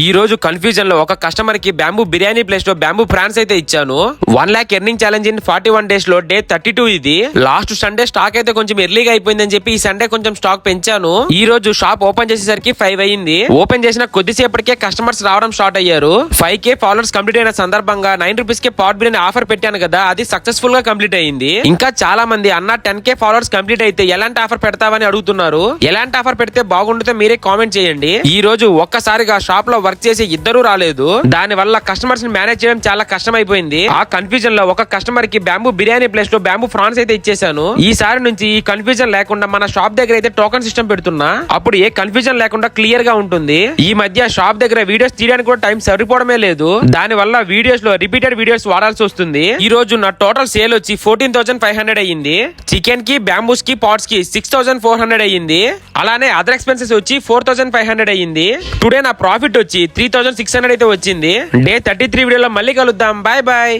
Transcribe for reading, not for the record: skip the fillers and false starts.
ఈ రోజు కన్ఫ్యూజన్ లో ఒక కస్టమర్ కి బ్యాంబూ బిర్యానీ ప్లేస్ లో బ్యాంబూ ప్రాన్స్ అయితే ఇచ్చాను. 1 lakh earning challenge in 41 days లో డే 32 ఇది. లాస్ట్ సండే స్టాక్ అయితే కొంచెం ఎర్లీగా అయిపోయిందని చెప్పి ఈ సండే కొంచెం స్టాక్ పెంచాను. ఈ రోజు షాప్ ఓపెన్ చేసేసరికి 5 అయింది. ఓపెన్ చేసిన కొద్దిసేపటికే కస్టమర్స్ రావడం స్టార్ట్ అయ్యారు. 5K ఫాలోవర్స్ కంప్లీట్ అయిన సందర్భంగా 9 rupees కే పాట్ బిర్యానీ ఆఫర్ పెట్టాను కదా, అది సక్సెస్ఫుల్ గా కంప్లీట్ అయింది. ఇంకా చాలా మంది అన్న 10K ఫాలోవర్స్ కంప్లీట్ అయితే ఎలాంటి ఆఫర్ పెడతావని అడుగుతున్నారు. ఎలాంటి ఆఫర్ పెడితే బాగుంటుందో మీరే కామెంట్ చేయండి. ఈ రోజు ఒక్కసారిగా షాప్ లో వర్క్ చేసి ఇద్దరు రాలేదు. దాని వల్ల కస్టమర్స్ ని మేనేజ్ చేయడం చాలా కష్టం అయిపోయింది. ఆ కన్ఫ్యూజన్ లో ఒక కస్టమర్ కి బ్యాంబూ బిర్యానీ ప్లేస్ లో బ్యాంబూ ఫ్రాన్స్ అయితే ఇచ్చేసాను. ఈసారి నుంచి ఈ కన్ఫ్యూజన్ లేకుండా మన షాప్ దగ్గర అయితే టోకన్ సిస్టమ్ పెడుతున్నా. అప్పుడు ఏ కన్ఫ్యూజన్ లేకుండా క్లియర్ గా ఉంటుంది. ఈ మధ్య షాప్ దగ్గర వీడియోస్ తీయడానికి కూడా టైం సరిపోవడమే లేదు. దాని వల్ల వీడియోస్ లో రిపీటెడ్ వీడియోస్ వాడాల్సి వస్తుంది. ఈ రోజు నా టోటల్ సేల్ వచ్చి 14,500 అయ్యింది. చికెన్ కి బ్యాంబూస్ కి పాట్స్ కి 6,400 అయ్యింది. అలానే అదర్ ఎక్స్పెన్సెస్ వచ్చి 4,500 అయ్యింది. టుడే నా ప్రాఫిట్ వచ్చి 3,600 అయితే వచ్చింది. డే 33 వీడియోలో మళ్ళీ కలుద్దాం. Bye bye.